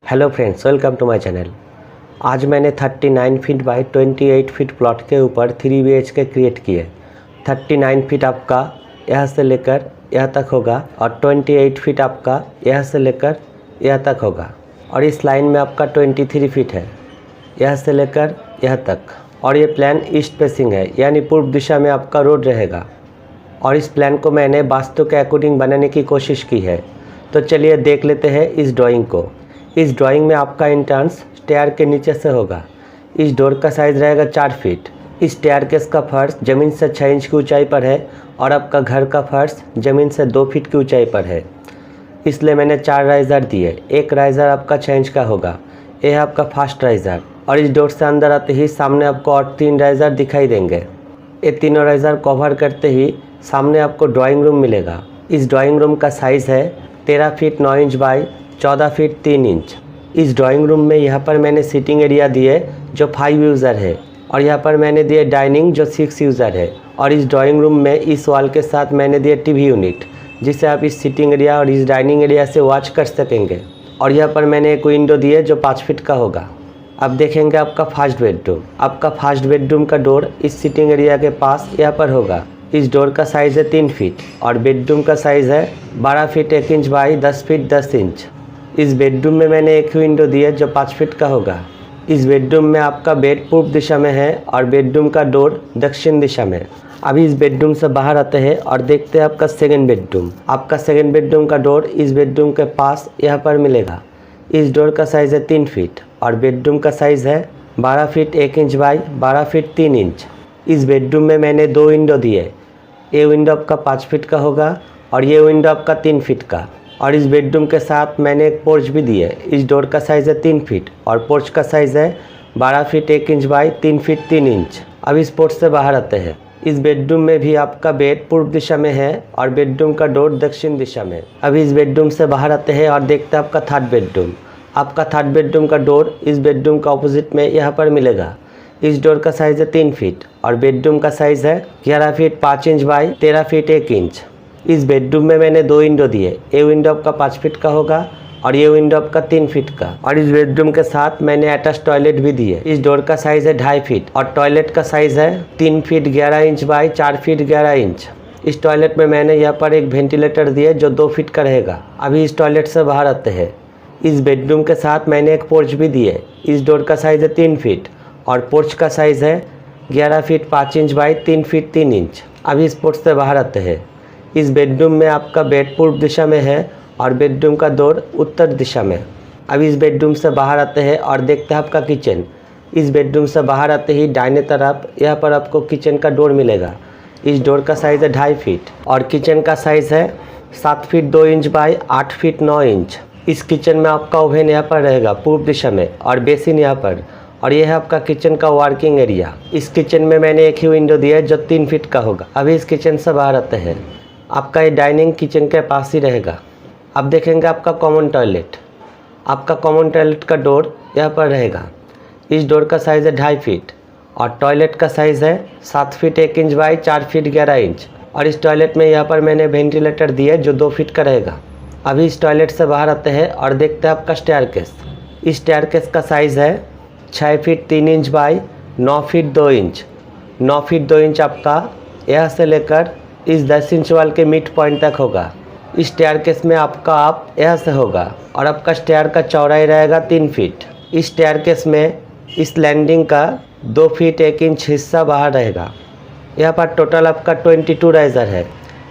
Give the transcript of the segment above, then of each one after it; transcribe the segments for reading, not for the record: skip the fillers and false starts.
Hello friends, welcome to my channel. आज मैंने 39 feet by 28 feet plot के ऊपर 3 BHK क्रिएट किए। 39 फीट आपका यहाँ से लेकर यहाँ तक होगा और 28 फीट आपका यहाँ से लेकर यहाँ तक होगा और इस लाइन में आपका 23 फीट है यहाँ से लेकर यहाँ तक। और ये प्लान ईस्ट फेसिंग है, यानी पूर्व दिशा में आपका रोड रहेगा। और इस प्लान को मैंने वास्तु के अकॉर्डिंग बनाने की कोशिश की है। तो चलिए देख लेते हैं इस ड्राइंग को। इस ड्राइंग में आपका एंट्रेंस स्टेयर के नीचे से होगा। इस डोर का साइज़ रहेगा 4 फीट। इस स्टेयरकेस का फर्श ज़मीन से 6 इंच की ऊंचाई पर है और आपका घर का फर्श ज़मीन से 2 फीट की ऊंचाई पर है, इसलिए मैंने 4 राइज़र दिए। एक राइज़र आपका 6 इंच का होगा, यह है आपका फर्स्ट राइज़र। और इस डोर से अंदर आते ही सामने आपको और 3 राइज़र दिखाई देंगे। ये तीनों राइज़र कवर करते ही सामने आपको ड्राइंग रूम मिलेगा। इस ड्राइंग रूम का साइज़ है 13 feet 9 inch by 14 feet 3 inch. इस ड्राइंग रूम में यहाँ पर मैंने सीटिंग एरिया दिए जो 5 यूज़र है और यहाँ पर मैंने दिए डाइनिंग जो 6 यूज़र है। और इस ड्राइंग रूम में इस वॉल के साथ मैंने दिए टीवी यूनिट, जिसे आप इस सीटिंग एरिया और इस डाइनिंग एरिया से वॉच कर सकेंगे। और यहाँ पर मैंने एक विंडो दिए जो 5 फीट का होगा। अब देखेंगे आपका फर्स्ट बेडरूम। आपका फर्स्ट बेडरूम का डोर इस सीटिंग एरिया के पास यहाँ पर होगा। इस डोर का साइज़ है 3 फीट और बेडरूम का साइज़ है 12 feet 1 inch by 10 feet 10 inch. इस बेडरूम में मैंने एक विंडो दी है जो 5 फीट का होगा। इस बेडरूम में आपका बेड पूर्व दिशा में है और बेडरूम का डोर दक्षिण दिशा में। अभी इस बेडरूम से बाहर आते हैं और देखते हैं आपका सेकंड बेडरूम। आपका सेकंड बेडरूम का डोर इस बेडरूम के पास यहाँ पर मिलेगा। इस डोर का साइज़ है 3 फीट और बेडरूम का साइज़ है 12 feet 1 inch by 12 feet 3 inch. इस बेडरूम में मैंने 2 विंडो दिए। ये विंडो आपका 5 फीट का होगा और ये विंडो आपका 3 फीट का। और इस बेडरूम के साथ मैंने एक पोर्च भी दी है। इस डोर का साइज़ है 3 फीट और पोर्च का साइज़ है 12 feet 1 inch by 3 feet 3 inch. अब इस पोर्च से बाहर आते हैं। इस बेडरूम में भी आपका बेड पूर्व दिशा में है और बेडरूम का डोर दक्षिण दिशा में। अभी इस बेडरूम से बाहर आते हैं और देखते हैं आपका थर्ड बेडरूम। आपका थर्ड बेडरूम का डोर इस बेडरूम का ऑपोजिट में यहाँ पर मिलेगा। इस डोर का साइज़ है 3 फीट और बेडरूम का साइज़ है 11 feet 5 inch by 13 feet 1 inch. इस बेडरूम में मैंने 2 विंडो दिए। ये विंडो आपका 5 फीट का होगा और ये विंडो आपका 3 फीट का। और इस बेडरूम के साथ मैंने अटैच टॉयलेट भी दी है। इस डोर का साइज़ है 2.5 फीट और टॉयलेट का साइज़ है 3 feet 11 inch by 4 feet 11 inch. इस टॉयलेट में मैंने यहाँ पर एक वेंटिलेटर दिया जो 2 फीट का रहेगा। अभी इस टॉयलेट से बाहर आते हैं। इस बेडरूम के साथ मैंने एक पोर्च भी दी है। इस डोर का साइज़ है 3 फीट और पोर्च का साइज़ है 11 feet 5 inch by 3 feet 3 inch. अभी इस पोर्च से बाहर आते हैं। इस बेडरूम में आपका बेड पूर्व दिशा में है और बेडरूम का डोर उत्तर दिशा में। अभी इस बेडरूम से बाहर आते हैं और देखते हैं आपका किचन। इस बेडरूम से बाहर आते ही दाहिने तरफ यहाँ पर आपको किचन का डोर मिलेगा। इस डोर का साइज़ है 2.5 फीट और किचन का साइज़ है 7 feet 2 inch by 8 feet 9 inch. इस किचन में आपका ओवन यहाँ पर रहेगा पूर्व दिशा में और बेसिन यहाँ पर। और यह है आपका किचन का वर्किंग एरिया। इस किचन में मैंने एक ही विंडो दिया है जो 3 फीट का होगा। अभी इस किचन से बाहर आते हैं। आपका ये डाइनिंग किचन के पास ही रहेगा। अब देखेंगे आपका कॉमन टॉयलेट। आपका कॉमन टॉयलेट का डोर यहाँ पर रहेगा। इस डोर का साइज़ है 2.5 फीट और टॉयलेट का साइज़ है 7 feet 1 inch by 4 feet 11 inch. और इस टॉयलेट में यहाँ पर मैंने वेंटिलेटर दिया जो 2 फीट का रहेगा। अभी इस टॉयलेट से बाहर आते हैं और देखते हैं आपका स्टेयरकेस। इस स्टेयरकेस का साइज़ है 6 feet 3 inch by 9 feet 2 inch. 9 feet 2 inch आपका यहाँ से लेकर इस 10 इंच वाल के मिड पॉइंट तक होगा। इस स्टेयरकेस में आपका आप यहाँ से होगा और आपका स्टेयर का चौड़ाई रहेगा 3 फीट। इस स्टेयरकेस में इस लैंडिंग का 2 फीट 1 इंच हिस्सा बाहर रहेगा। यहाँ पर टोटल आपका 22 राइज़र है।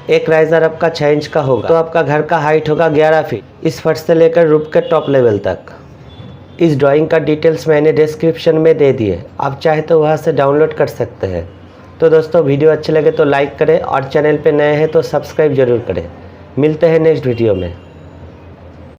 एक राइज़र आपका 6 इंच का होगा, तो आपका घर का हाइट होगा 11 फीट इस फर्श से लेकर रूफ के टॉप लेवल तक। इस ड्राइंग का डिटेल्स मैंने डिस्क्रिप्शन में दे दिए, आप चाहे तो वहाँ से डाउनलोड कर सकते हैं। तो दोस्तों, वीडियो अच्छे लगे तो लाइक करें और चैनल पे नए हैं तो सब्सक्राइब जरूर करें। मिलते हैं नेक्स्ट वीडियो में।